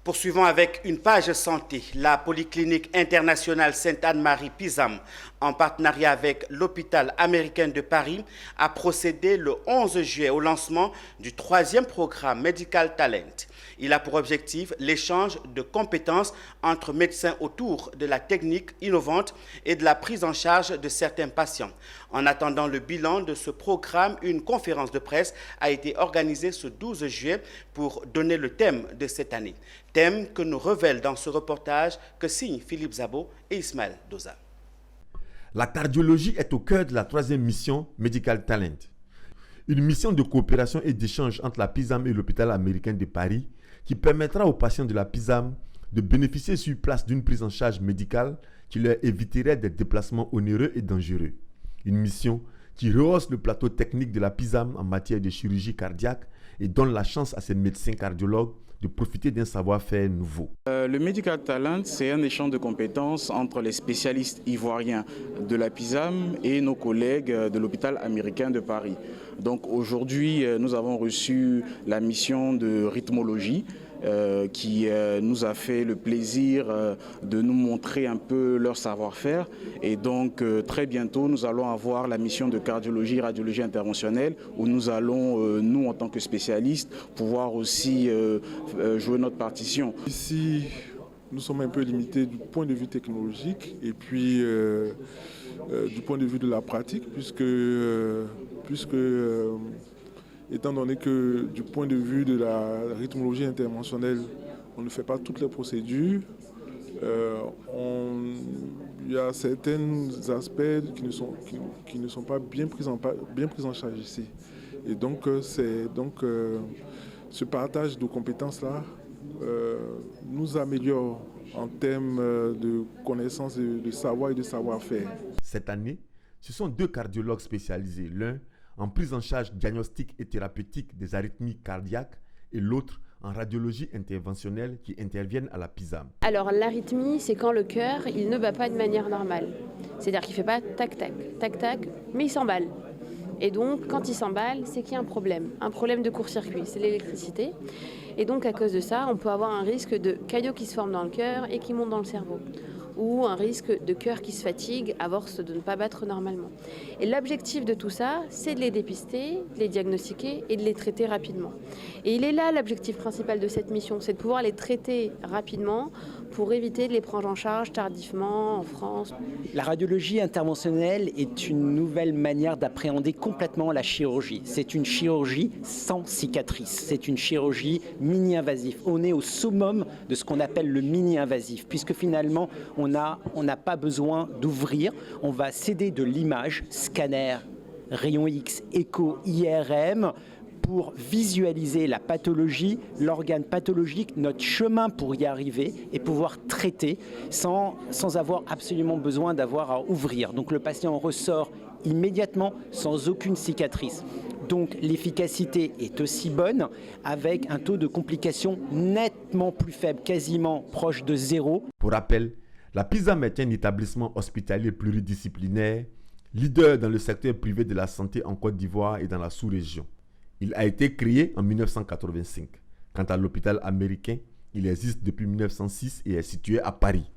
Poursuivons avec une page santé. La Polyclinique internationale Sainte-Anne-Marie PISAM, en partenariat avec l'hôpital américain de Paris, a procédé le 11 juillet au lancement du 3e programme Medical Talent. Il a pour objectif l'échange de compétences entre médecins autour de la technique innovante et de la prise en charge de certains patients. En attendant le bilan de ce programme, une conférence de presse a été organisée ce 12 juillet pour donner le thème de cette année. Thème que nous révèlent dans ce reportage que signent Philippe Zabo et Ismaël Doza. La cardiologie est au cœur de la 3e mission Medical Talent. Une mission de coopération et d'échange entre la PISAM et l'hôpital américain de Paris qui permettra aux patients de la PISAM de bénéficier sur place d'une prise en charge médicale qui leur éviterait des déplacements onéreux et dangereux. Une mission qui rehausse le plateau technique de la PISAM en matière de chirurgie cardiaque et donne la chance à ces médecins cardiologues de profiter d'un savoir-faire nouveau. Le Medical Talent, c'est un échange de compétences entre les spécialistes ivoiriens de la PISAM et nos collègues de l'hôpital américain de Paris. Donc aujourd'hui, nous avons reçu la mission de rythmologie qui nous a fait le plaisir de nous montrer un peu leur savoir-faire. Et donc très bientôt, nous allons avoir la mission de cardiologie, radiologie interventionnelle où nous allons, nous en tant que spécialistes, pouvoir aussi jouer notre partition. Ici, nous sommes un peu limités du point de vue technologique et puis du point de vue de la pratique puisque étant donné que du point de vue de la rythmologie interventionnelle, on ne fait pas toutes les procédures, il y a certains aspects qui ne sont pas bien pris en charge ici. Et donc, ce partage de compétences-là nous améliore en termes de connaissances, de savoir et de savoir-faire. Cette année, ce sont 2 cardiologues spécialisés, l'un en prise en charge diagnostique et thérapeutique des arythmies cardiaques et l'autre en radiologie interventionnelle qui interviennent à la PISAM. Alors l'arythmie, c'est quand le cœur il ne bat pas de manière normale. C'est-à-dire qu'il ne fait pas tac-tac, tac-tac, mais il s'emballe. Et donc quand il s'emballe, c'est qu'il y a un problème de court-circuit, c'est l'électricité. Et donc à cause de ça, on peut avoir un risque de caillot qui se forme dans le cœur et qui monte dans le cerveau. Ou un risque de cœur qui se fatigue à force de ne pas battre normalement. Et l'objectif de tout ça, c'est de les dépister, de les diagnostiquer et de les traiter rapidement. Et il est là l'objectif principal de cette mission, c'est de pouvoir les traiter rapidement pour éviter de les prendre en charge tardivement en France. La radiologie interventionnelle est une nouvelle manière d'appréhender complètement la chirurgie. C'est une chirurgie sans cicatrice, c'est une chirurgie mini-invasive. On est au summum de ce qu'on appelle le mini-invasif, puisque finalement, on n'a pas besoin d'ouvrir, on va céder de l'image, scanner, rayon X, écho, IRM, pour visualiser la pathologie, l'organe pathologique, notre chemin pour y arriver et pouvoir traiter sans avoir absolument besoin d'avoir à ouvrir. Donc le patient ressort immédiatement sans aucune cicatrice. Donc l'efficacité est aussi bonne avec un taux de complications nettement plus faible, quasiment proche de 0. Pour rappel, la PISAM est un établissement hospitalier pluridisciplinaire, leader dans le secteur privé de la santé en Côte d'Ivoire et dans la sous-région. Il a été créé en 1985. Quant à l'hôpital américain, il existe depuis 1906 et est situé à Paris.